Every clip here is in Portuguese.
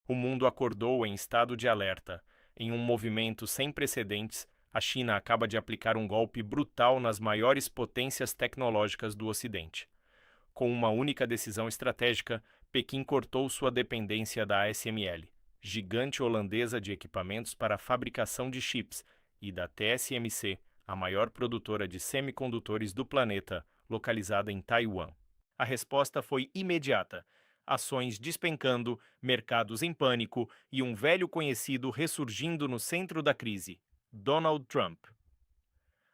O mundo acordou em estado de alerta. Em um movimento sem precedentes, a China acaba de aplicar um golpe brutal nas maiores potências tecnológicas do Ocidente. Com uma única decisão estratégica, Pequim cortou sua dependência da ASML, gigante holandesa de equipamentos para a fabricação de chips, e da TSMC, a maior produtora de semicondutores do planeta, localizada em Taiwan. A resposta foi imediata. Ações despencando, mercados em pânico e um velho conhecido ressurgindo no centro da crise: Donald Trump.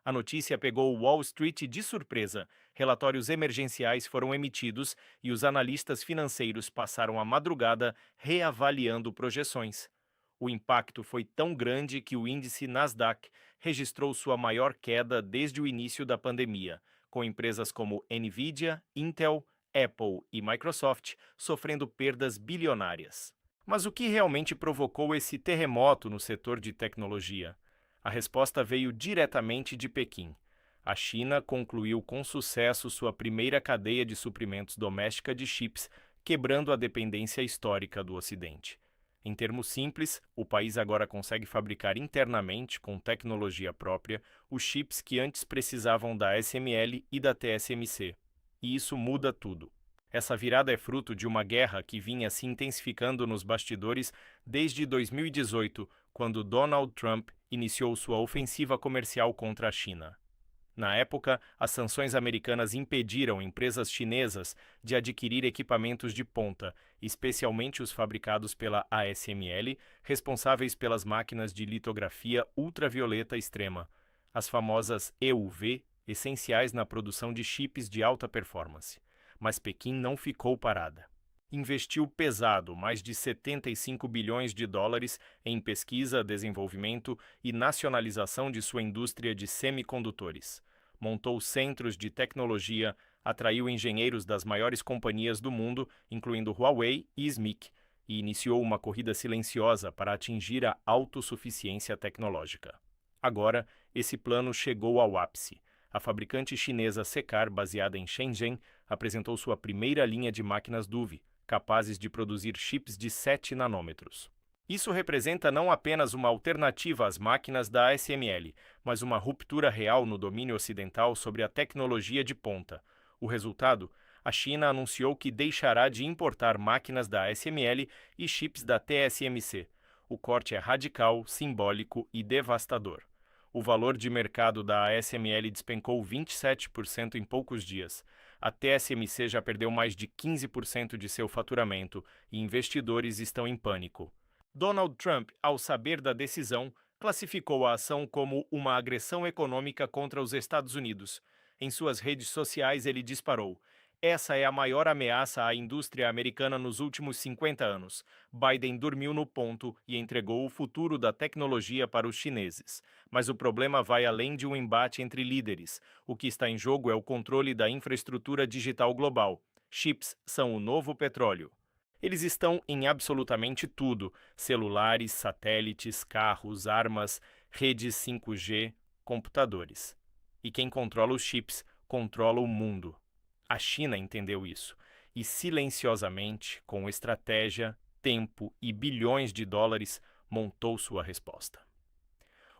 A notícia pegou Wall Street de surpresa. Relatórios emergenciais foram emitidos e os analistas financeiros passaram a madrugada reavaliando projeções. O impacto foi tão grande que o índice Nasdaq registrou sua maior queda desde o início da pandemia, com empresas como Nvidia, Intel, Apple e Microsoft sofrendo perdas bilionárias. Mas o que realmente provocou esse terremoto no setor de tecnologia? A resposta veio diretamente de Pequim. A China concluiu com sucesso sua primeira cadeia de suprimentos doméstica de chips, quebrando a dependência histórica do Ocidente. Em termos simples, o país agora consegue fabricar internamente, com tecnologia própria, os chips que antes precisavam da ASML e da TSMC. E isso muda tudo. Essa virada é fruto de uma guerra que vinha se intensificando nos bastidores desde 2018, quando Donald Trump iniciou sua ofensiva comercial contra a China. Na época, as sanções americanas impediram empresas chinesas de adquirir equipamentos de ponta, especialmente os fabricados pela ASML, responsáveis pelas máquinas de litografia ultravioleta extrema, as famosas EUV, essenciais na produção de chips de alta performance. Mas Pequim não ficou parada. Investiu pesado, mais de 75 bilhões de dólares, em pesquisa, desenvolvimento e nacionalização de sua indústria de semicondutores. Montou centros de tecnologia, atraiu engenheiros das maiores companhias do mundo, incluindo Huawei e SMIC, e iniciou uma corrida silenciosa para atingir a autossuficiência tecnológica. Agora, esse plano chegou ao ápice. A fabricante chinesa Secar, baseada em Shenzhen, apresentou sua primeira linha de máquinas DUV, capazes de produzir chips de 7 nanômetros. Isso representa não apenas uma alternativa às máquinas da ASML, mas uma ruptura real no domínio ocidental sobre a tecnologia de ponta. O resultado? A China anunciou que deixará de importar máquinas da ASML e chips da TSMC. O corte é radical, simbólico e devastador. O valor de mercado da ASML despencou 27% em poucos dias. A TSMC já perdeu mais de 15% de seu faturamento e investidores estão em pânico. Donald Trump, ao saber da decisão, classificou a ação como uma agressão econômica contra os Estados Unidos. Em suas redes sociais, ele disparou: "Essa é a maior ameaça à indústria americana nos últimos 50 anos. Biden dormiu no ponto e entregou o futuro da tecnologia para os chineses. Mas o problema vai além de um embate entre líderes. O que está em jogo é o controle da infraestrutura digital global. Chips são o novo petróleo." Eles estão em absolutamente tudo: celulares, satélites, carros, armas, redes 5G, computadores. E quem controla os chips controla o mundo. A China entendeu isso e, silenciosamente, com estratégia, tempo e bilhões de dólares, montou sua resposta.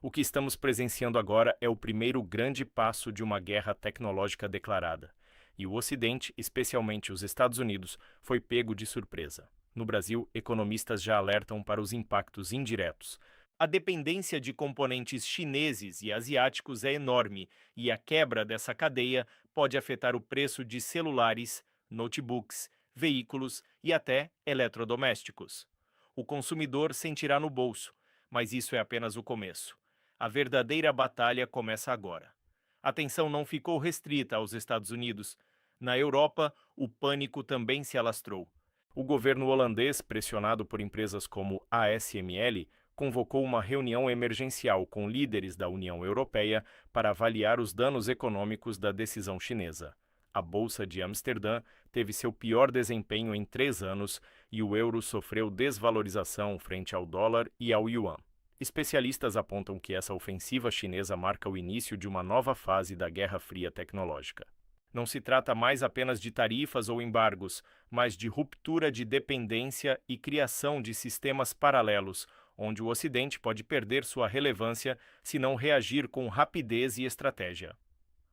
O que estamos presenciando agora é o primeiro grande passo de uma guerra tecnológica declarada. E o Ocidente, especialmente os Estados Unidos, foi pego de surpresa. No Brasil, economistas já alertam para os impactos indiretos. A dependência de componentes chineses e asiáticos é enorme, e a quebra dessa cadeia pode afetar o preço de celulares, notebooks, veículos e até eletrodomésticos. O consumidor sentirá no bolso, mas isso é apenas o começo. A verdadeira batalha começa agora. A tensão não ficou restrita aos Estados Unidos. Na Europa, o pânico também se alastrou. O governo holandês, pressionado por empresas como a ASML, convocou uma reunião emergencial com líderes da União Europeia para avaliar os danos econômicos da decisão chinesa. A Bolsa de Amsterdã teve seu pior desempenho em 3 anos e o euro sofreu desvalorização frente ao dólar e ao yuan. Especialistas apontam que essa ofensiva chinesa marca o início de uma nova fase da Guerra Fria tecnológica. Não se trata mais apenas de tarifas ou embargos, mas de ruptura de dependência e criação de sistemas paralelos, onde o Ocidente pode perder sua relevância se não reagir com rapidez e estratégia.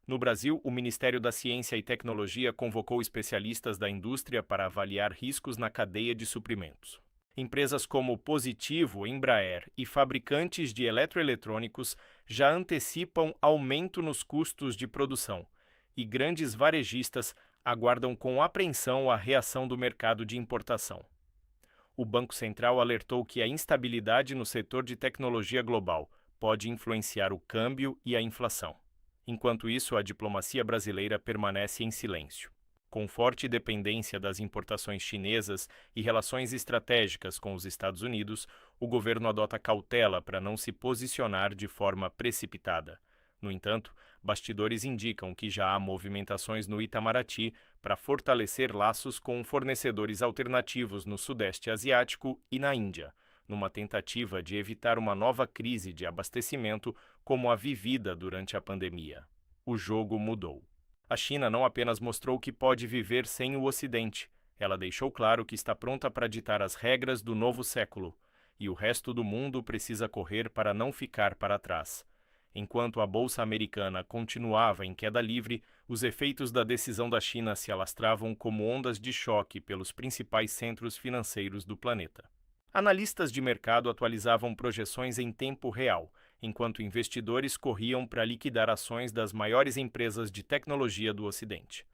No Brasil, o Ministério da Ciência e Tecnologia convocou especialistas da indústria para avaliar riscos na cadeia de suprimentos. Empresas como Positivo, Embraer e fabricantes de eletroeletrônicos já antecipam aumento nos custos de produção, e grandes varejistas aguardam com apreensão a reação do mercado de importação. O Banco Central alertou que a instabilidade no setor de tecnologia global pode influenciar o câmbio e a inflação. Enquanto isso, a diplomacia brasileira permanece em silêncio. Com forte dependência das importações chinesas e relações estratégicas com os Estados Unidos, o governo adota cautela para não se posicionar de forma precipitada. No entanto, bastidores indicam que já há movimentações no Itamaraty para fortalecer laços com fornecedores alternativos no Sudeste Asiático e na Índia, numa tentativa de evitar uma nova crise de abastecimento como a vivida durante a pandemia. O jogo mudou. A China não apenas mostrou que pode viver sem o Ocidente, ela deixou claro que está pronta para ditar as regras do novo século, e o resto do mundo precisa correr para não ficar para trás. Enquanto a bolsa americana continuava em queda livre, os efeitos da decisão da China se alastravam como ondas de choque pelos principais centros financeiros do planeta. Analistas de mercado atualizavam projeções em tempo real, enquanto investidores corriam para liquidar ações das maiores empresas de tecnologia do Ocidente.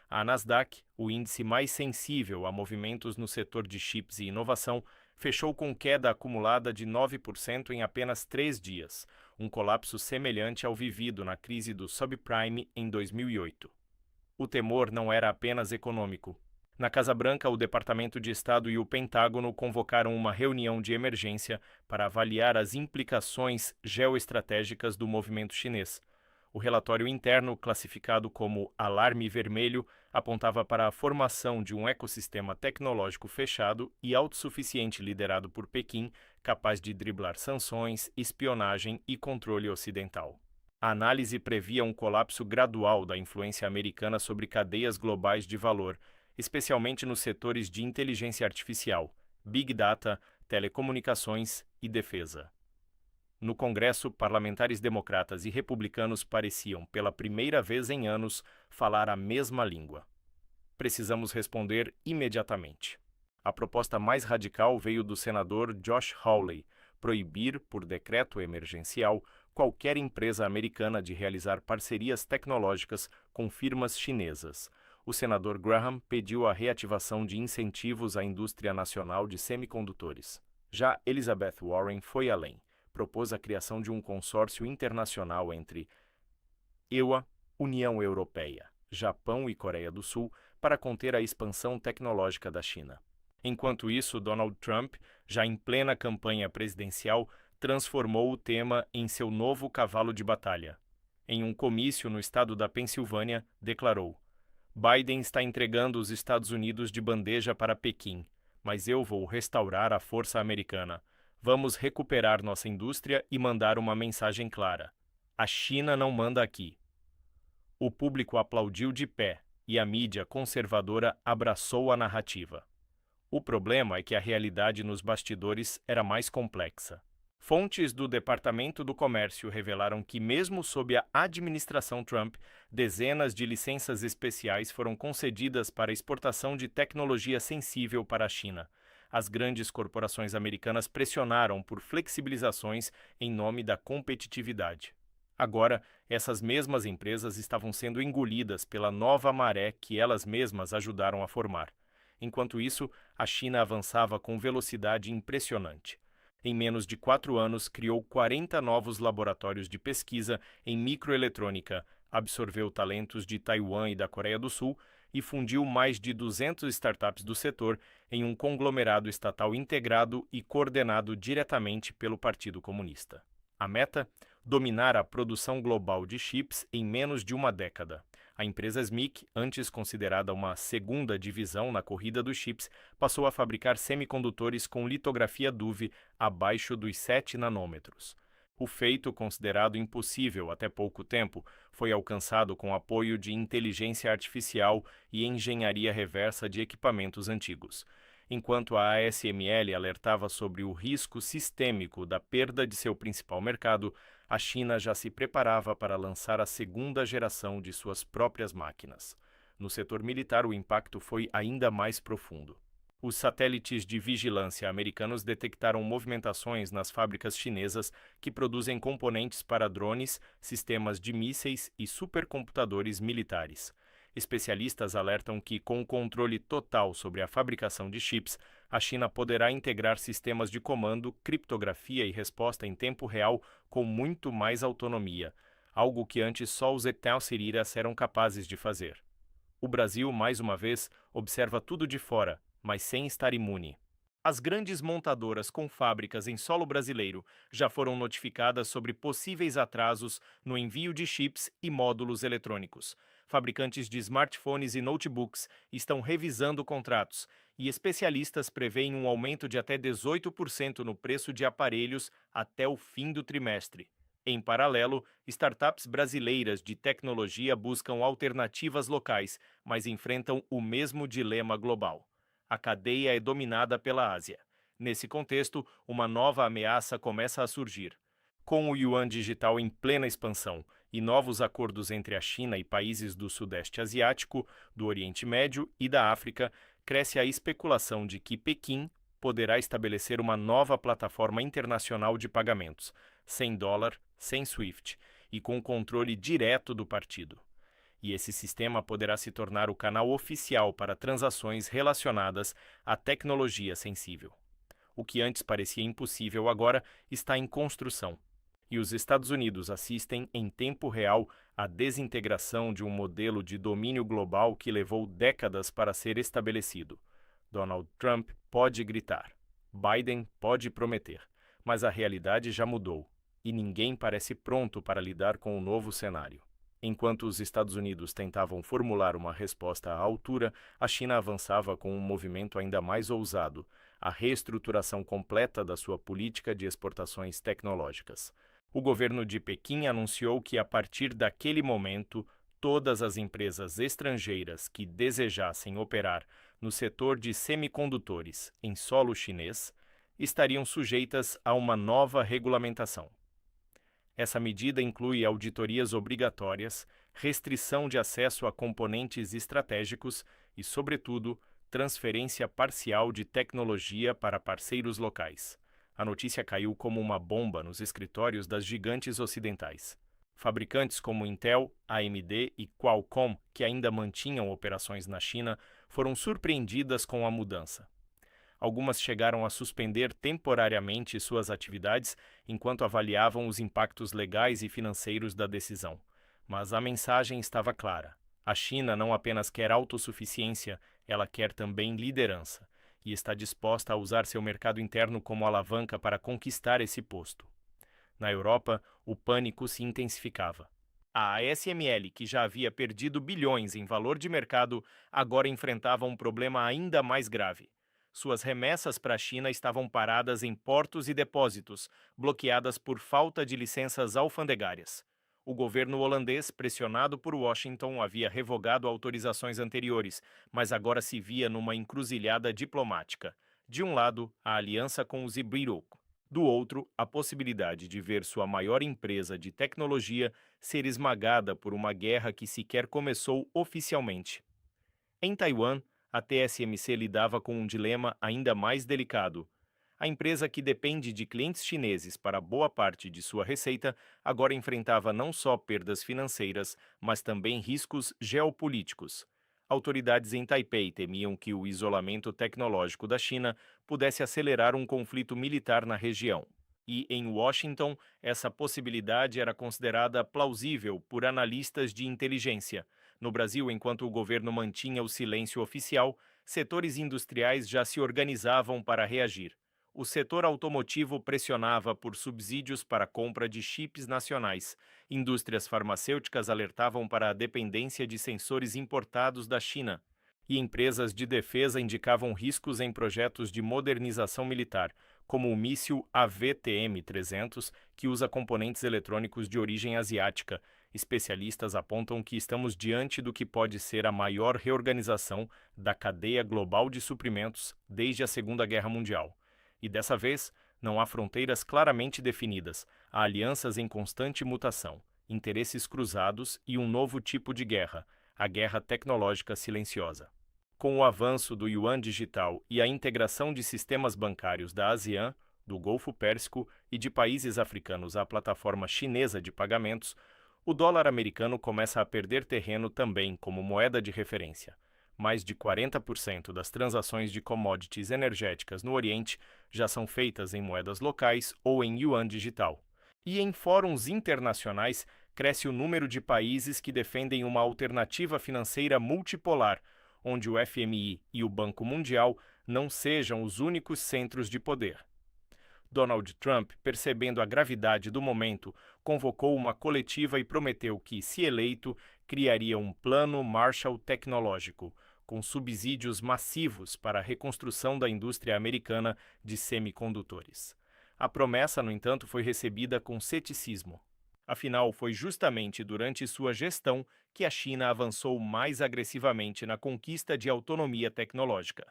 A Nasdaq, o índice mais sensível a movimentos no setor de chips e inovação, fechou com queda acumulada de 9% em apenas 3 dias, um colapso semelhante ao vivido na crise do subprime em 2008. O temor não era apenas econômico. Na Casa Branca, o Departamento de Estado e o Pentágono convocaram uma reunião de emergência para avaliar as implicações geoestratégicas do movimento chinês. O relatório interno, classificado como Alarme Vermelho, apontava para a formação de um ecossistema tecnológico fechado e autossuficiente liderado por Pequim, capaz de driblar sanções, espionagem e controle ocidental. A análise previa um colapso gradual da influência americana sobre cadeias globais de valor, especialmente nos setores de inteligência artificial, Big Data, telecomunicações e defesa. No Congresso, parlamentares democratas e republicanos pareciam, pela primeira vez em anos, falar a mesma língua. Precisamos responder imediatamente. A proposta mais radical veio do senador Josh Hawley, proibir, por decreto emergencial, qualquer empresa americana de realizar parcerias tecnológicas com firmas chinesas. O senador Graham pediu a reativação de incentivos à indústria nacional de semicondutores. Já Elizabeth Warren foi além. Propôs a criação de um consórcio internacional entre EUA, União Europeia, Japão e Coreia do Sul para conter a expansão tecnológica da China. Enquanto isso, Donald Trump, já em plena campanha presidencial, transformou o tema em seu novo cavalo de batalha. Em um comício no estado da Pensilvânia, declarou: Biden está entregando os Estados Unidos de bandeja para Pequim, mas eu vou restaurar a força americana. Vamos recuperar nossa indústria e mandar uma mensagem clara: a China não manda aqui. O público aplaudiu de pé e a mídia conservadora abraçou a narrativa. O problema é que a realidade nos bastidores era mais complexa. Fontes do Departamento do Comércio revelaram que, mesmo sob a administração Trump, dezenas de licenças especiais foram concedidas para exportação de tecnologia sensível para a China. As grandes corporações americanas pressionaram por flexibilizações em nome da competitividade. Agora, essas mesmas empresas estavam sendo engolidas pela nova maré que elas mesmas ajudaram a formar. Enquanto isso, a China avançava com velocidade impressionante. Em menos de 4 anos, criou 40 novos laboratórios de pesquisa em microeletrônica, absorveu talentos de Taiwan e da Coreia do Sul e fundiu mais de 200 startups do setor em um conglomerado estatal integrado e coordenado diretamente pelo Partido Comunista. A meta? Dominar a produção global de chips em menos de uma década. A empresa SMIC, antes considerada uma segunda divisão na corrida dos chips, passou a fabricar semicondutores com litografia DUV abaixo dos 7 nanômetros. O feito, considerado impossível até pouco tempo, foi alcançado com apoio de inteligência artificial e engenharia reversa de equipamentos antigos. Enquanto a ASML alertava sobre o risco sistêmico da perda de seu principal mercado, a China já se preparava para lançar a segunda geração de suas próprias máquinas. No setor militar, o impacto foi ainda mais profundo. Os satélites de vigilância americanos detectaram movimentações nas fábricas chinesas que produzem componentes para drones, sistemas de mísseis e supercomputadores militares. Especialistas alertam que, com o controle total sobre a fabricação de chips, a China poderá integrar sistemas de comando, criptografia e resposta em tempo real com muito mais autonomia, algo que antes só os Etel-Seriras eram capazes de fazer. O Brasil, mais uma vez, observa tudo de fora, mas sem estar imune. As grandes montadoras com fábricas em solo brasileiro já foram notificadas sobre possíveis atrasos no envio de chips e módulos eletrônicos. Fabricantes de smartphones e notebooks estão revisando contratos e especialistas preveem um aumento de até 18% no preço de aparelhos até o fim do trimestre. Em paralelo, startups brasileiras de tecnologia buscam alternativas locais, mas enfrentam o mesmo dilema global. A cadeia é dominada pela Ásia. Nesse contexto, uma nova ameaça começa a surgir. Com o yuan digital em plena expansão e novos acordos entre a China e países do Sudeste Asiático, do Oriente Médio e da África, cresce a especulação de que Pequim poderá estabelecer uma nova plataforma internacional de pagamentos, sem dólar, sem SWIFT e com controle direto do partido. E esse sistema poderá se tornar o canal oficial para transações relacionadas à tecnologia sensível. O que antes parecia impossível agora está em construção. E os Estados Unidos assistem em tempo real à desintegração de um modelo de domínio global que levou décadas para ser estabelecido. Donald Trump pode gritar, Biden pode prometer, mas a realidade já mudou e ninguém parece pronto para lidar com o novo cenário. Enquanto os Estados Unidos tentavam formular uma resposta à altura, a China avançava com um movimento ainda mais ousado, a reestruturação completa da sua política de exportações tecnológicas. O governo de Pequim anunciou que, a partir daquele momento, todas as empresas estrangeiras que desejassem operar no setor de semicondutores em solo chinês estariam sujeitas a uma nova regulamentação. Essa medida inclui auditorias obrigatórias, restrição de acesso a componentes estratégicos e, sobretudo, transferência parcial de tecnologia para parceiros locais. A notícia caiu como uma bomba nos escritórios das gigantes ocidentais. Fabricantes como Intel, AMD e Qualcomm, que ainda mantinham operações na China, foram surpreendidas com a mudança. Algumas chegaram a suspender temporariamente suas atividades enquanto avaliavam os impactos legais e financeiros da decisão. Mas a mensagem estava clara. A China não apenas quer autossuficiência, ela quer também liderança, e está disposta a usar seu mercado interno como alavanca para conquistar esse posto. Na Europa, o pânico se intensificava. A ASML, que já havia perdido bilhões em valor de mercado, agora enfrentava um problema ainda mais grave. Suas remessas para a China estavam paradas em portos e depósitos, bloqueadas por falta de licenças alfandegárias. O governo holandês, pressionado por Washington, havia revogado autorizações anteriores, mas agora se via numa encruzilhada diplomática. De um lado, a aliança com os Ibiruk. Do outro, a possibilidade de ver sua maior empresa de tecnologia ser esmagada por uma guerra que sequer começou oficialmente. Em Taiwan, a TSMC lidava com um dilema ainda mais delicado. A empresa, que depende de clientes chineses para boa parte de sua receita, agora enfrentava não só perdas financeiras, mas também riscos geopolíticos. Autoridades em Taipei temiam que o isolamento tecnológico da China pudesse acelerar um conflito militar na região. E, em Washington, essa possibilidade era considerada plausível por analistas de inteligência. No Brasil, enquanto o governo mantinha o silêncio oficial, setores industriais já se organizavam para reagir. O setor automotivo pressionava por subsídios para a compra de chips nacionais. Indústrias farmacêuticas alertavam para a dependência de sensores importados da China. E empresas de defesa indicavam riscos em projetos de modernização militar, como o míssil AVTM-300, que usa componentes eletrônicos de origem asiática. Especialistas apontam que estamos diante do que pode ser a maior reorganização da cadeia global de suprimentos desde a Segunda Guerra Mundial. E dessa vez, não há fronteiras claramente definidas, há alianças em constante mutação, interesses cruzados e um novo tipo de guerra, a guerra tecnológica silenciosa. Com o avanço do yuan digital e a integração de sistemas bancários da ASEAN, do Golfo Pérsico e de países africanos à plataforma chinesa de pagamentos, o dólar americano começa a perder terreno também como moeda de referência. Mais de 40% das transações de commodities energéticas no Oriente já são feitas em moedas locais ou em yuan digital. E em fóruns internacionais, cresce o número de países que defendem uma alternativa financeira multipolar, onde o FMI e o Banco Mundial não sejam os únicos centros de poder. Donald Trump, percebendo a gravidade do momento, convocou uma coletiva e prometeu que, se eleito, criaria um plano Marshall tecnológico, com subsídios massivos para a reconstrução da indústria americana de semicondutores. A promessa, no entanto, foi recebida com ceticismo. Afinal, foi justamente durante sua gestão que a China avançou mais agressivamente na conquista de autonomia tecnológica.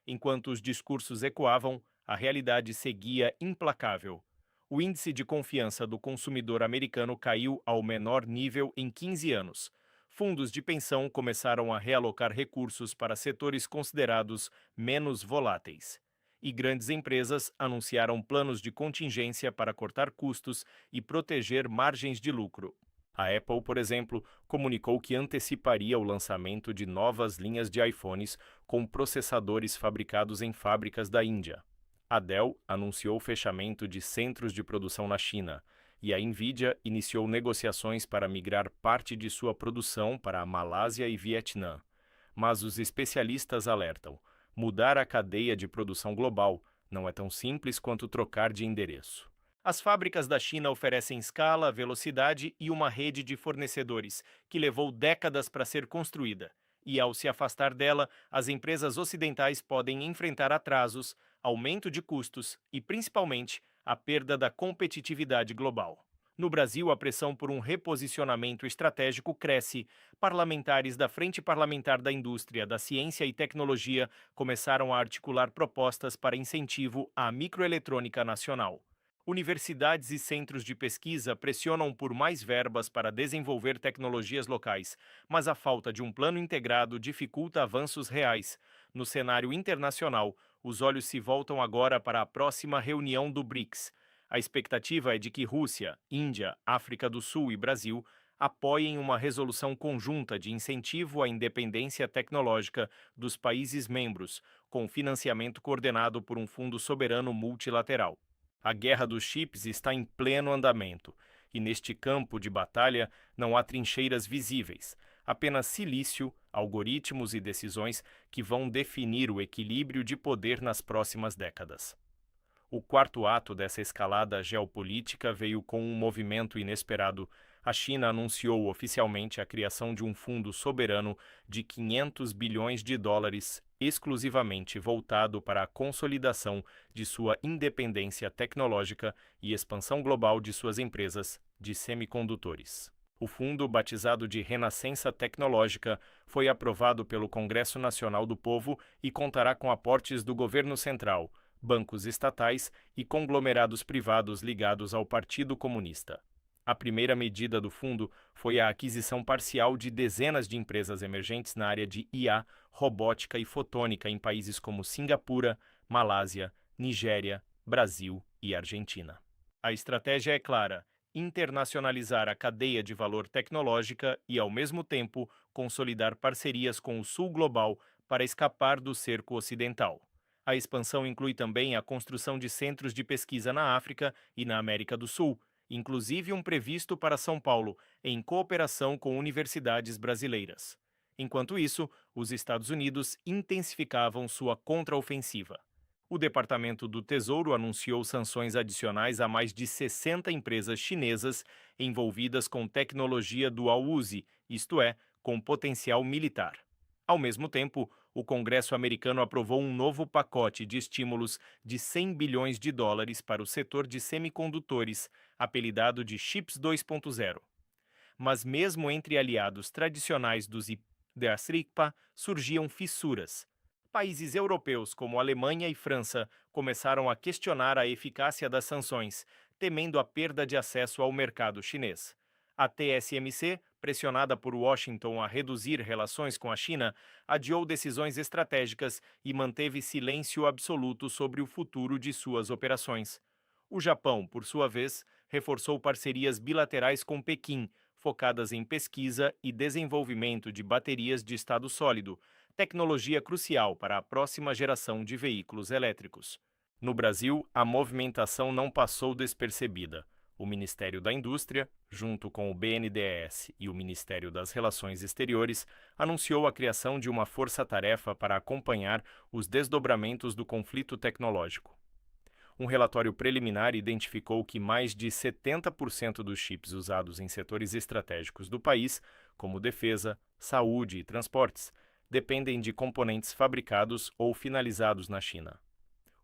Enquanto os discursos ecoavam, a realidade seguia implacável. O índice de confiança do consumidor americano caiu ao menor nível em 15 anos. Fundos de pensão começaram a realocar recursos para setores considerados menos voláteis. E grandes empresas anunciaram planos de contingência para cortar custos e proteger margens de lucro. A Apple, por exemplo, comunicou que anteciparia o lançamento de novas linhas de iPhones com processadores fabricados em fábricas da Índia. A Dell anunciou o fechamento de centros de produção na China, e a Nvidia iniciou negociações para migrar parte de sua produção para a Malásia e Vietnã. Mas os especialistas alertam: mudar a cadeia de produção global não é tão simples quanto trocar de endereço. As fábricas da China oferecem escala, velocidade e uma rede de fornecedores que levou décadas para ser construída. E ao se afastar dela, as empresas ocidentais podem enfrentar atrasos, aumento de custos e, principalmente, a perda da competitividade global. No Brasil, a pressão por um reposicionamento estratégico cresce. Parlamentares da Frente Parlamentar da Indústria, da Ciência e Tecnologia começaram a articular propostas para incentivo à microeletrônica nacional. Universidades e centros de pesquisa pressionam por mais verbas para desenvolver tecnologias locais, mas a falta de um plano integrado dificulta avanços reais. No cenário internacional, os olhos se voltam agora para a próxima reunião do BRICS. A expectativa é de que Rússia, Índia, África do Sul e Brasil apoiem uma resolução conjunta de incentivo à independência tecnológica dos países membros, com financiamento coordenado por um fundo soberano multilateral. A guerra dos chips está em pleno andamento, e neste campo de batalha não há trincheiras visíveis, apenas silício, algoritmos e decisões que vão definir o equilíbrio de poder nas próximas décadas. O quarto ato dessa escalada geopolítica veio com um movimento inesperado. A China anunciou oficialmente a criação de um fundo soberano de 500 bilhões de dólares, exclusivamente voltado para a consolidação de sua independência tecnológica e expansão global de suas empresas de semicondutores. O fundo, batizado de Renascença Tecnológica, foi aprovado pelo Congresso Nacional do Povo e contará com aportes do governo central, bancos estatais e conglomerados privados ligados ao Partido Comunista. A primeira medida do fundo foi a aquisição parcial de dezenas de empresas emergentes na área de IA, robótica e fotônica em países como Singapura, Malásia, Nigéria, Brasil e Argentina. A estratégia é clara: internacionalizar a cadeia de valor tecnológica e, ao mesmo tempo, consolidar parcerias com o Sul Global para escapar do cerco ocidental. A expansão inclui também a construção de centros de pesquisa na África e na América do Sul, inclusive um previsto para São Paulo, em cooperação com universidades brasileiras. Enquanto isso, os Estados Unidos intensificavam sua contraofensiva. O Departamento do Tesouro anunciou sanções adicionais a mais de 60 empresas chinesas envolvidas com tecnologia dual use, isto é, com potencial militar. Ao mesmo tempo, o Congresso americano aprovou um novo pacote de estímulos de 100 bilhões de dólares para o setor de semicondutores, apelidado de Chips 2.0. Mas mesmo entre aliados tradicionais da CRIPA surgiam fissuras. Países europeus como Alemanha e França começaram a questionar a eficácia das sanções, temendo a perda de acesso ao mercado chinês. A TSMC, pressionada por Washington a reduzir relações com a China, adiou decisões estratégicas e manteve silêncio absoluto sobre o futuro de suas operações. O Japão, por sua vez, reforçou parcerias bilaterais com Pequim, focadas em pesquisa e desenvolvimento de baterias de estado sólido, tecnologia crucial para a próxima geração de veículos elétricos. No Brasil, a movimentação não passou despercebida. O Ministério da Indústria, junto com o BNDES e o Ministério das Relações Exteriores, anunciou a criação de uma força-tarefa para acompanhar os desdobramentos do conflito tecnológico. Um relatório preliminar identificou que mais de 70% dos chips usados em setores estratégicos do país, como defesa, saúde e transportes, dependem de componentes fabricados ou finalizados na China.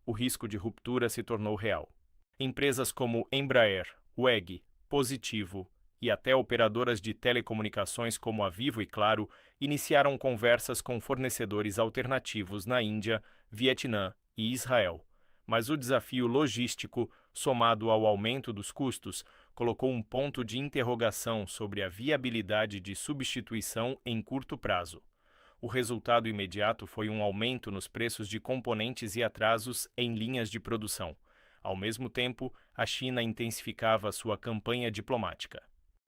O risco de ruptura se tornou real. Empresas como Embraer, WEG, Positivo e até operadoras de telecomunicações como a Vivo e Claro iniciaram conversas com fornecedores alternativos na Índia, Vietnã e Israel. Mas o desafio logístico, somado ao aumento dos custos, colocou um ponto de interrogação sobre a viabilidade de substituição em curto prazo. O resultado imediato foi um aumento nos preços de componentes e atrasos em linhas de produção. Ao mesmo tempo, a China intensificava sua campanha diplomática.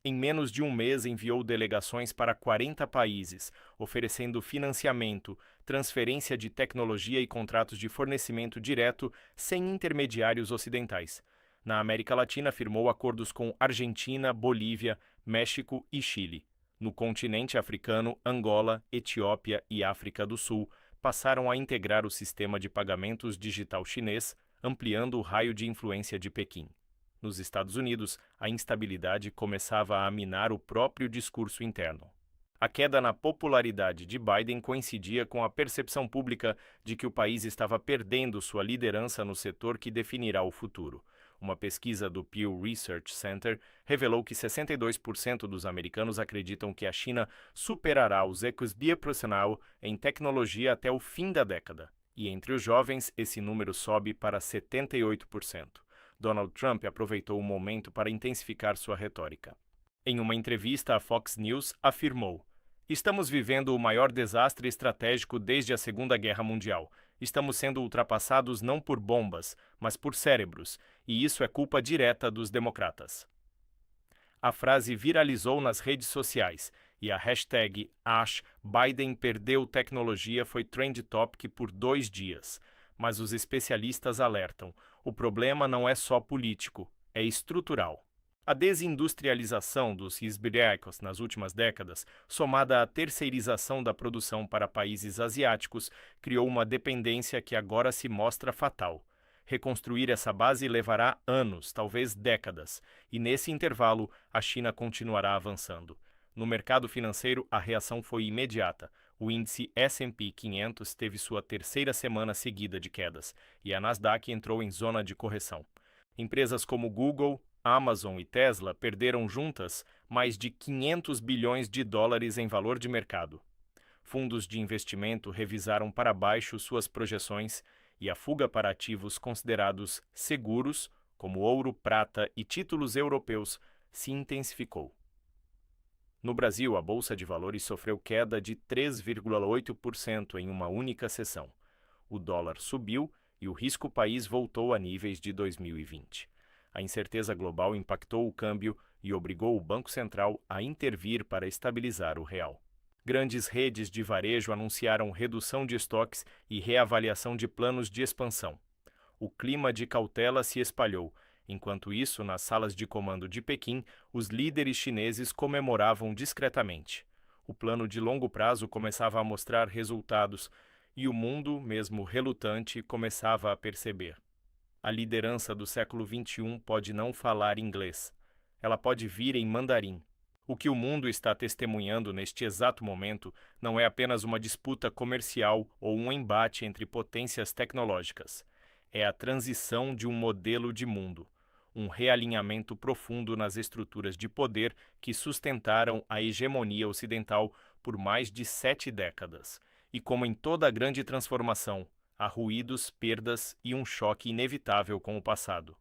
Em menos de um mês, enviou delegações para 40 países, oferecendo financiamento, transferência de tecnologia e contratos de fornecimento direto sem intermediários ocidentais. Na América Latina, firmou acordos com Argentina, Bolívia, México e Chile. No continente africano, Angola, Etiópia e África do Sul passaram a integrar o sistema de pagamentos digital chinês, ampliando o raio de influência de Pequim. Nos Estados Unidos, a instabilidade começava a minar o próprio discurso interno. A queda na popularidade de Biden coincidia com a percepção pública de que o país estava perdendo sua liderança no setor que definirá o futuro. Uma pesquisa do Pew Research Center revelou que 62% dos americanos acreditam que a China superará os ex-bioprofissional em tecnologia até o fim da década. E entre os jovens, esse número sobe para 78%. Donald Trump aproveitou o momento para intensificar sua retórica. Em uma entrevista à Fox News, afirmou: "Estamos vivendo o maior desastre estratégico desde a Segunda Guerra Mundial. Estamos sendo ultrapassados não por bombas, mas por cérebros, e isso é culpa direta dos democratas." A frase viralizou nas redes sociais e a hashtag #Biden perdeu tecnologia foi trend topic por 2 dias. Mas os especialistas alertam: o problema não é só político, é estrutural. A desindustrialização dos esbirrecos nas últimas décadas, somada à terceirização da produção para países asiáticos, criou uma dependência que agora se mostra fatal. Reconstruir essa base levará anos, talvez décadas, e nesse intervalo a China continuará avançando. No mercado financeiro, a reação foi imediata. O índice S&P 500 teve sua terceira semana seguida de quedas, e a Nasdaq entrou em zona de correção. Empresas como Google, Amazon e Tesla perderam juntas mais de 500 bilhões de dólares em valor de mercado. Fundos de investimento revisaram para baixo suas projeções e a fuga para ativos considerados seguros, como ouro, prata e títulos europeus, se intensificou. No Brasil, a Bolsa de Valores sofreu queda de 3,8% em uma única sessão. O dólar subiu e o risco país voltou a níveis de 2020. A incerteza global impactou o câmbio e obrigou o Banco Central a intervir para estabilizar o real. Grandes redes de varejo anunciaram redução de estoques e reavaliação de planos de expansão. O clima de cautela se espalhou. Enquanto isso, nas salas de comando de Pequim, os líderes chineses comemoravam discretamente. O plano de longo prazo começava a mostrar resultados e o mundo, mesmo relutante, começava a perceber. A liderança do século XXI pode não falar inglês. Ela pode vir em mandarim. O que o mundo está testemunhando neste exato momento não é apenas uma disputa comercial ou um embate entre potências tecnológicas. É a transição de um modelo de mundo, um realinhamento profundo nas estruturas de poder que sustentaram a hegemonia ocidental por mais de 7 décadas. E como em toda grande transformação, há ruídos, perdas e um choque inevitável com o passado.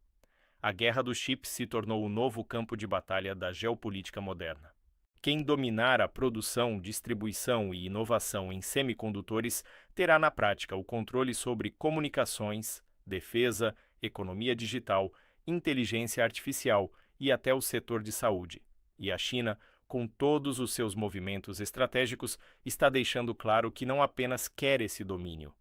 A guerra dos chips se tornou o novo campo de batalha da geopolítica moderna. Quem dominar a produção, distribuição e inovação em semicondutores terá na prática o controle sobre comunicações, defesa, economia digital, inteligência artificial e até o setor de saúde. E a China, com todos os seus movimentos estratégicos, está deixando claro que não apenas quer esse domínio,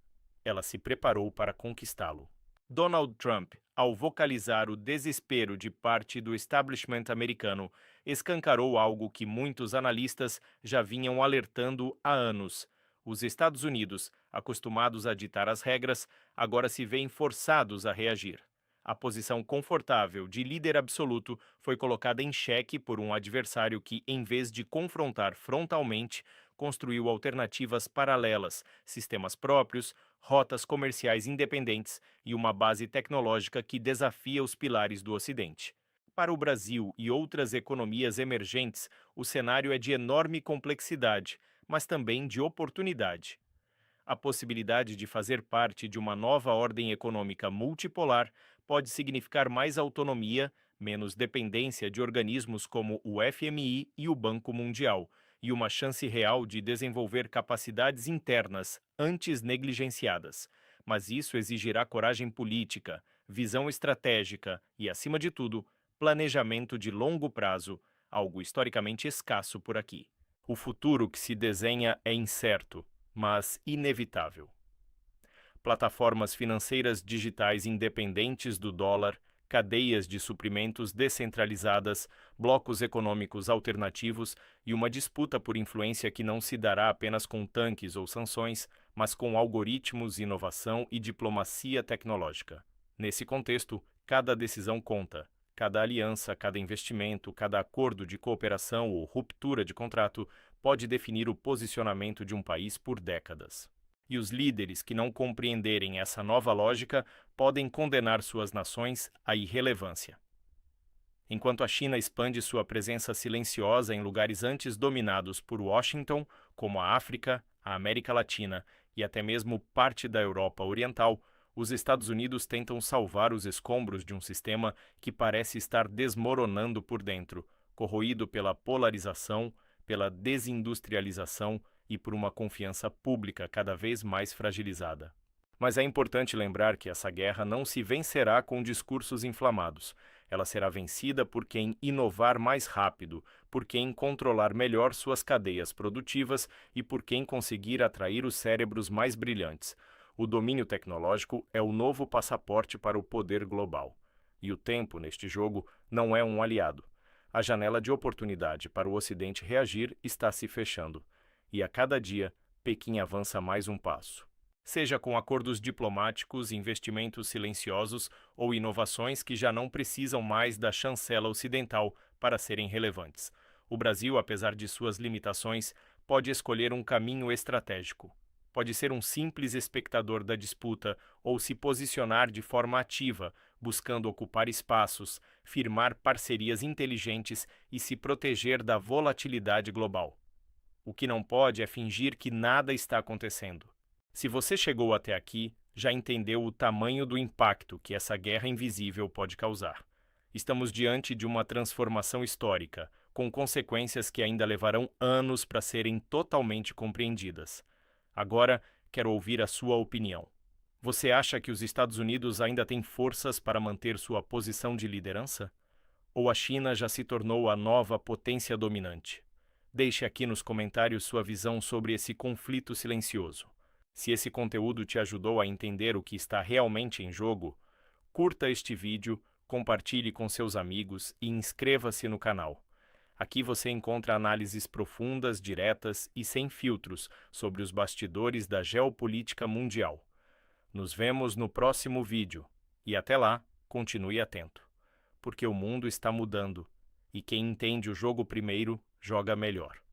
ela se preparou para conquistá-lo. Donald Trump, ao vocalizar o desespero de parte do establishment americano, escancarou algo que muitos analistas já vinham alertando há anos. Os Estados Unidos, acostumados a ditar as regras, agora se veem forçados a reagir. A posição confortável de líder absoluto foi colocada em xeque por um adversário que, em vez de confrontar frontalmente, construiu alternativas paralelas, sistemas próprios, rotas comerciais independentes e uma base tecnológica que desafia os pilares do Ocidente. Para o Brasil e outras economias emergentes, o cenário é de enorme complexidade, mas também de oportunidade. A possibilidade de fazer parte de uma nova ordem econômica multipolar pode significar mais autonomia, menos dependência de organismos como o FMI e o Banco Mundial, e uma chance real de desenvolver capacidades internas antes negligenciadas. Mas isso exigirá coragem política, visão estratégica e, acima de tudo, planejamento de longo prazo, algo historicamente escasso por aqui. O futuro que se desenha é incerto, mas inevitável. Plataformas financeiras digitais independentes do dólar, cadeias de suprimentos descentralizadas, blocos econômicos alternativos e uma disputa por influência que não se dará apenas com tanques ou sanções, mas com algoritmos, inovação e diplomacia tecnológica. Nesse contexto, cada decisão conta. Cada aliança, cada investimento, cada acordo de cooperação ou ruptura de contrato pode definir o posicionamento de um país por décadas. E os líderes que não compreenderem essa nova lógica podem condenar suas nações à irrelevância. Enquanto a China expande sua presença silenciosa em lugares antes dominados por Washington, como a África, a América Latina e até mesmo parte da Europa Oriental, os Estados Unidos tentam salvar os escombros de um sistema que parece estar desmoronando por dentro, corroído pela polarização, pela desindustrialização e por uma confiança pública cada vez mais fragilizada. Mas é importante lembrar que essa guerra não se vencerá com discursos inflamados. Ela será vencida por quem inovar mais rápido, por quem controlar melhor suas cadeias produtivas e por quem conseguir atrair os cérebros mais brilhantes. O domínio tecnológico é o novo passaporte para o poder global. E o tempo, neste jogo, não é um aliado. A janela de oportunidade para o Ocidente reagir está se fechando. E a cada dia, Pequim avança mais um passo. Seja com acordos diplomáticos, investimentos silenciosos ou inovações que já não precisam mais da chancela ocidental para serem relevantes. O Brasil, apesar de suas limitações, pode escolher um caminho estratégico. Pode ser um simples espectador da disputa ou se posicionar de forma ativa, buscando ocupar espaços, firmar parcerias inteligentes e se proteger da volatilidade global. O que não pode é fingir que nada está acontecendo. Se você chegou até aqui, já entendeu o tamanho do impacto que essa guerra invisível pode causar. Estamos diante de uma transformação histórica, com consequências que ainda levarão anos para serem totalmente compreendidas. Agora, quero ouvir a sua opinião. Você acha que os Estados Unidos ainda têm forças para manter sua posição de liderança? Ou a China já se tornou a nova potência dominante? Deixe aqui nos comentários sua visão sobre esse conflito silencioso. Se esse conteúdo te ajudou a entender o que está realmente em jogo, curta este vídeo, compartilhe com seus amigos e inscreva-se no canal. Aqui você encontra análises profundas, diretas e sem filtros sobre os bastidores da geopolítica mundial. Nos vemos no próximo vídeo e até lá, continue atento, porque o mundo está mudando e quem entende o jogo primeiro joga melhor.